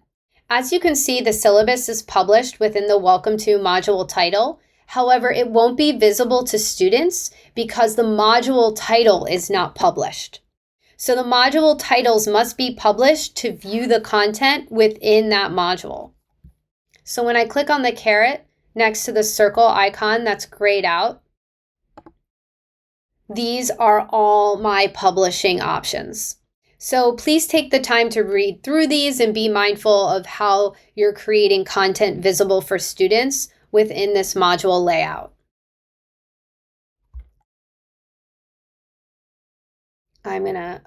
As you can see, the syllabus is published within the Welcome to module title. However, it won't be visible to students because the module title is not published. So the module titles must be published to view the content within that module. So when I click on the caret next to the circle icon that's grayed out, these are all my publishing options. So please take the time to read through these and be mindful of how you're creating content visible for students within this module layout. I'm going to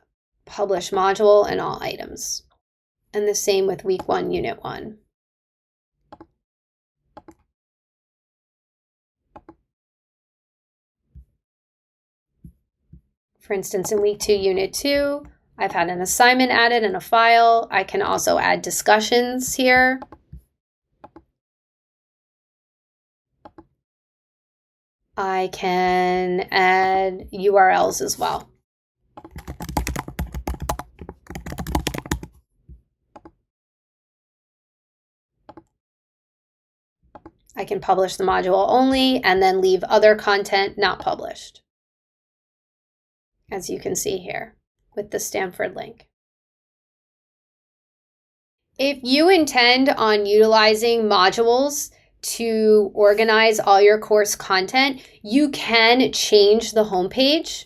publish module and all items. And the same with week 1, unit 1. For instance, in week 2, unit 2, I've had an assignment added and a file. I can also add discussions here. I can add URLs as well. I can publish the module only and then leave other content not published, as you can see here with the Stanford link. If you intend on utilizing modules to organize all your course content, you can change the homepage.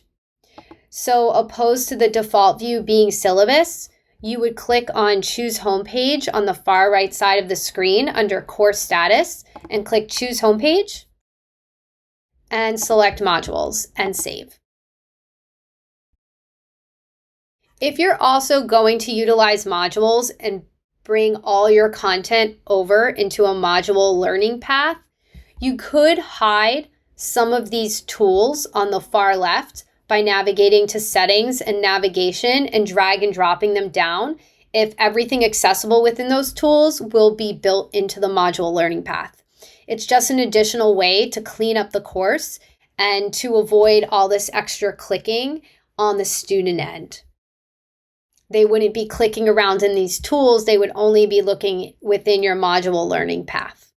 So opposed to the default view being syllabus, you would click on Choose Homepage on the far right side of the screen under Course Status and click Choose Homepage and select Modules and save. If you're also going to utilize modules and bring all your content over into a module learning path, you could hide some of these tools on the far left by navigating to Settings and Navigation and drag and dropping them down if everything accessible within those tools will be built into the module learning path. It's just an additional way to clean up the course and to avoid all this extra clicking on the student end. They wouldn't be clicking around in these tools, they would only be looking within your module learning path.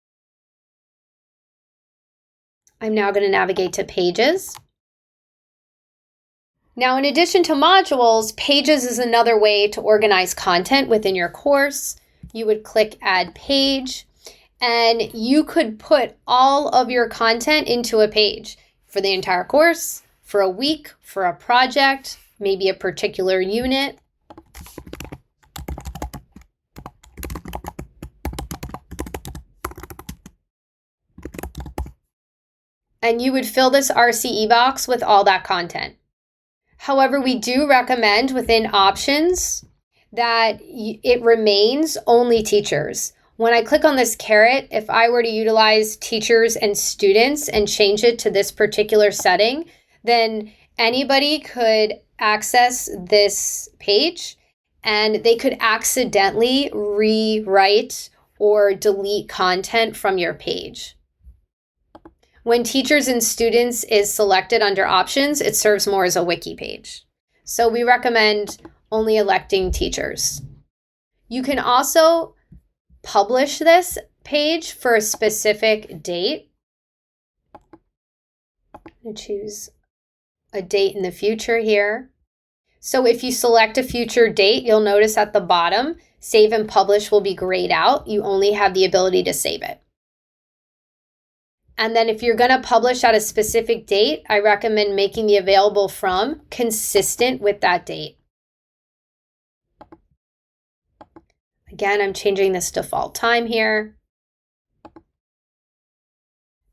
I'm now going to navigate to Pages. Now, in addition to modules, Pages is another way to organize content within your course. You would click Add Page, And you could put all of your content into a page for the entire course, for a week, for a project, maybe a particular unit. And you would fill this RCE box with all that content. However, we do recommend within options that it remains only teachers. When I click on this caret, if I were to utilize teachers and students and change it to this particular setting, then anybody could access this page and they could accidentally rewrite or delete content from your page. When teachers and students is selected under options, it serves more as a wiki page. So we recommend only electing teachers. You can also publish this page for a specific date. I'm going to choose a date in the future here. So if you select a future date, you'll notice at the bottom, save and publish will be grayed out. You only have the ability to save it. And then if you're going to publish at a specific date, I recommend making the available from consistent with that date. Again, I'm changing this default time here.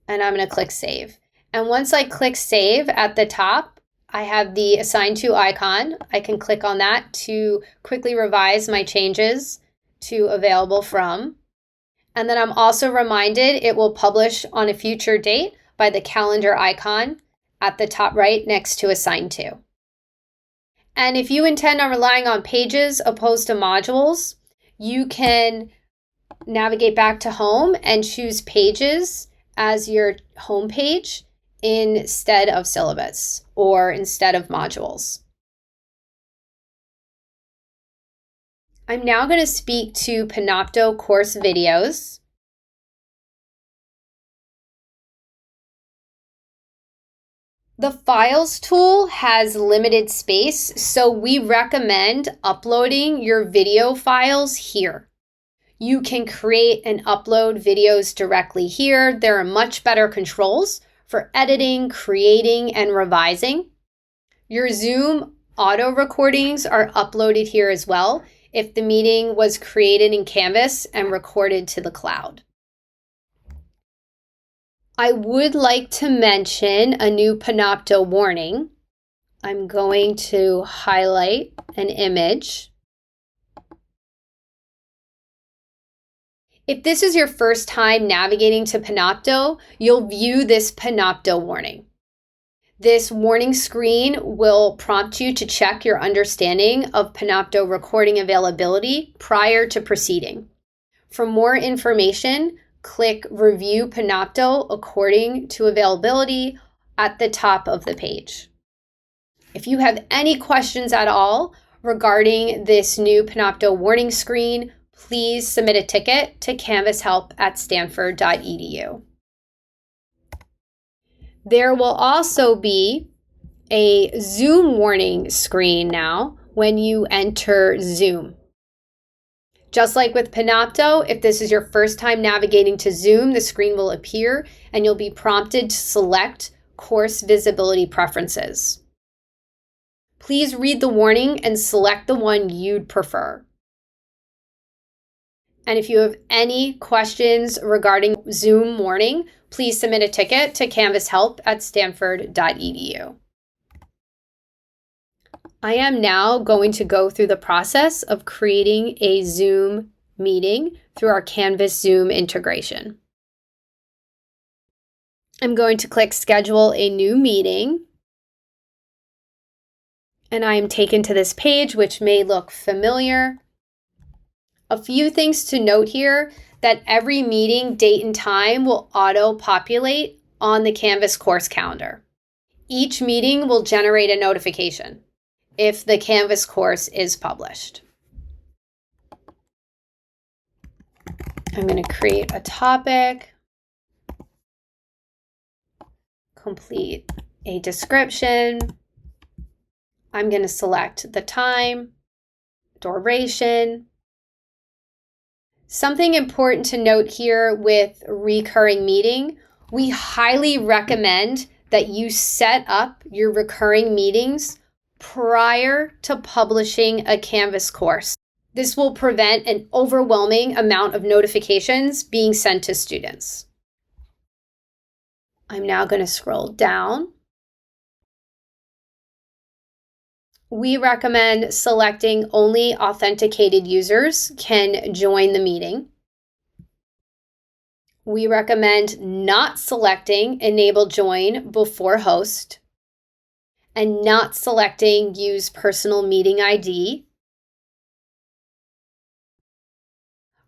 And I'm going to click save. And once I click save at the top, I have the assign to icon. I can click on that to quickly revise my changes to available from. And then I'm also reminded it will publish on a future date by the calendar icon at the top right next to assign to. And if you intend on relying on pages opposed to modules, you can navigate back to home and choose pages as your home page instead of syllabus or instead of modules. I'm now going to speak to Panopto course videos. The Files tool has limited space, so we recommend uploading your video files here. You can create and upload videos directly here. There are much better controls for editing, creating, and revising. Your Zoom auto recordings are uploaded here as well if the meeting was created in Canvas and recorded to the cloud. I would like to mention a new Panopto warning. I'm going to highlight an image. If this is your first time navigating to Panopto, you'll view this Panopto warning. This warning screen will prompt you to check your understanding of Panopto recording availability prior to proceeding. For more information, click Review Panopto according to availability at the top of the page. If you have any questions at all regarding this new Panopto warning screen, please submit a ticket to canvashelp@stanford.edu. There will also be a Zoom warning screen now when you enter Zoom. Just like with Panopto, if this is your first time navigating to Zoom, the screen will appear and you'll be prompted to select course visibility preferences. Please read the warning and select the one you'd prefer. And if you have any questions regarding Zoom warning, please submit a ticket to canvashelp@stanford.edu. I am now going to go through the process of creating a Zoom meeting through our Canvas Zoom integration. I'm going to click Schedule a New Meeting. And I am taken to this page, which may look familiar. A few things to note here, that every meeting date and time will auto-populate on the Canvas course calendar. Each meeting will generate a notification if the Canvas course is published. I'm going to create a topic, complete a description. I'm going to select the time, duration, Something important to note here with recurring meeting, we highly recommend that you set up your recurring meetings prior to publishing a Canvas course. This will prevent an overwhelming amount of notifications being sent to students. I'm now going to scroll down. We recommend selecting only authenticated users can join the meeting. We recommend not selecting Enable Join before host and not selecting Use Personal Meeting ID.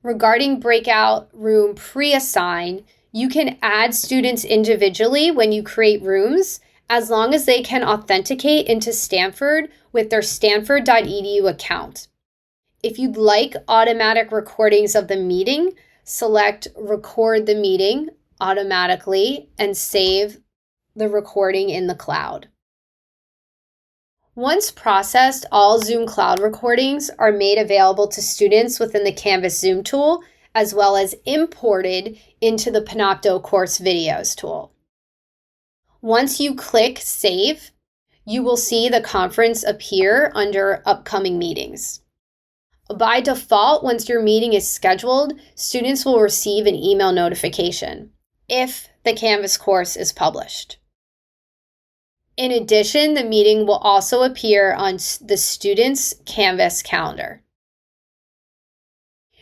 Regarding breakout room pre-assign, you can add students individually when you create rooms as long as they can authenticate into Stanford with their stanford.edu account. If you'd like automatic recordings of the meeting, select Record the Meeting automatically and save the recording in the cloud. Once processed, all Zoom Cloud recordings are made available to students within the Canvas Zoom tool, as well as imported into the Panopto Course Videos tool. Once you click Save, you will see the conference appear under Upcoming Meetings. By default, once your meeting is scheduled, students will receive an email notification if the Canvas course is published. In addition, the meeting will also appear on the student's Canvas calendar.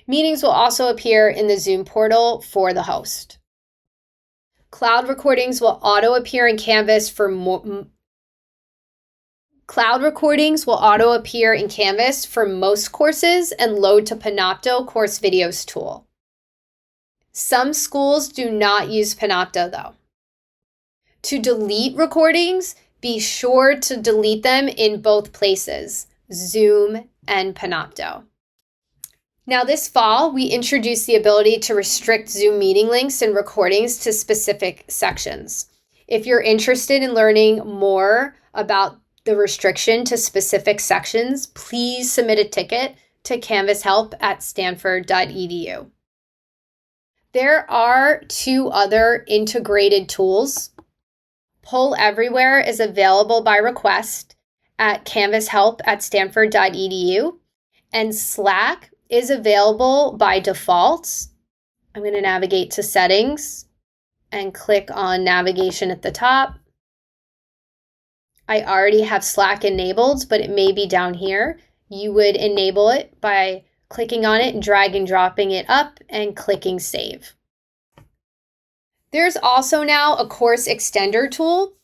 Meetings will also appear in the Zoom portal for the host. Cloud recordings will auto-appear in Canvas for most courses and load to Panopto Course Videos tool. Some schools do not use Panopto though. To delete recordings, be sure to delete them in both places, Zoom and Panopto. Now this fall, we introduced the ability to restrict Zoom meeting links and recordings to specific sections. If you're interested in learning more about the restriction to specific sections, please submit a ticket to canvashelp@stanford.edu. There are 2 other integrated tools. Poll Everywhere is available by request at canvashelp@stanford.edu, and Slack is available by default. I'm going to navigate to Settings and click on Navigation at the top. I already have Slack enabled, but it may be down here. You would enable it by clicking on it and drag and dropping it up and clicking Save. There's also now a course extender tool.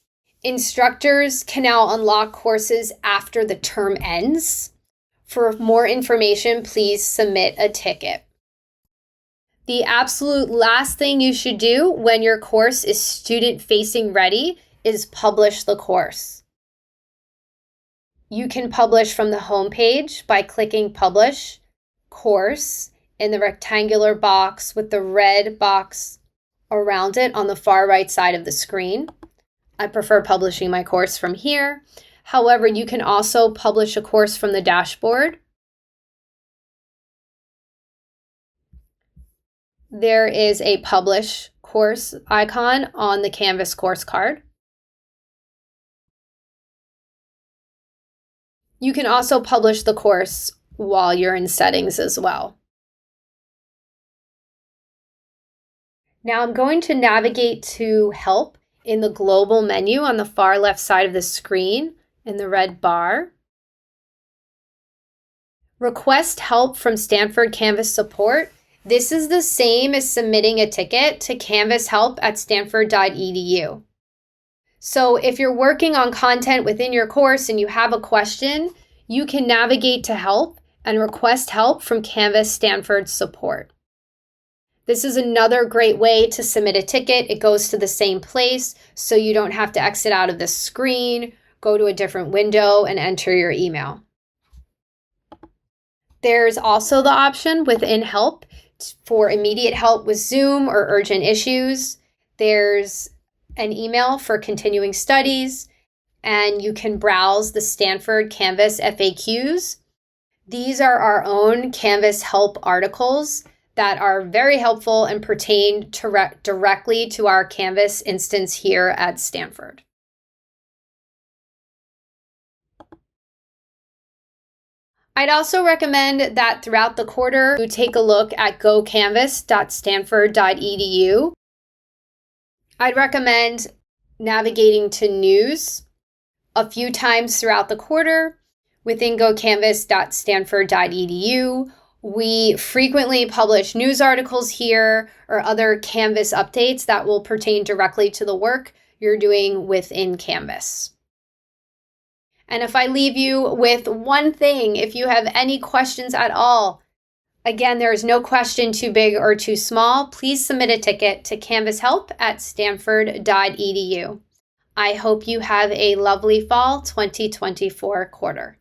Instructors can now unlock courses after the term ends. For more information, please submit a ticket. The absolute last thing you should do when your course is student-facing ready is publish the course. You can publish from the homepage by clicking Publish Course in the rectangular box with the red box around it on the far right side of the screen. I prefer publishing my course from here. However, you can also publish a course from the dashboard. There is a Publish Course icon on the Canvas course card. You can also publish the course while you're in settings as well. Now I'm going to navigate to Help in the global menu on the far left side of the screen in the red bar. Request help from Stanford Canvas support. This is the same as submitting a ticket to canvashelp@stanford.edu. So if you're working on content within your course and you have a question, you can navigate to Help and request help from Canvas Stanford support. This is another great way to submit a ticket. It goes to the same place, so you don't have to exit out of the screen, go to a different window, and enter your email. There's also the option within Help for immediate help with Zoom or urgent issues. There's an email for continuing studies, and you can browse the Stanford Canvas FAQs. These are our own Canvas Help articles that are very helpful and pertain directly to our Canvas instance here at Stanford. I'd also recommend that throughout the quarter, you take a look at gocanvas.stanford.edu. I'd recommend navigating to news a few times throughout the quarter within gocanvas.stanford.edu. We frequently publish news articles here or other Canvas updates that will pertain directly to the work you're doing within Canvas. And if I leave you with one thing, if you have any questions at all, again, there is no question too big or too small. Please submit a ticket to canvashelp@stanford.edu. I hope you have a lovely fall 2024 quarter.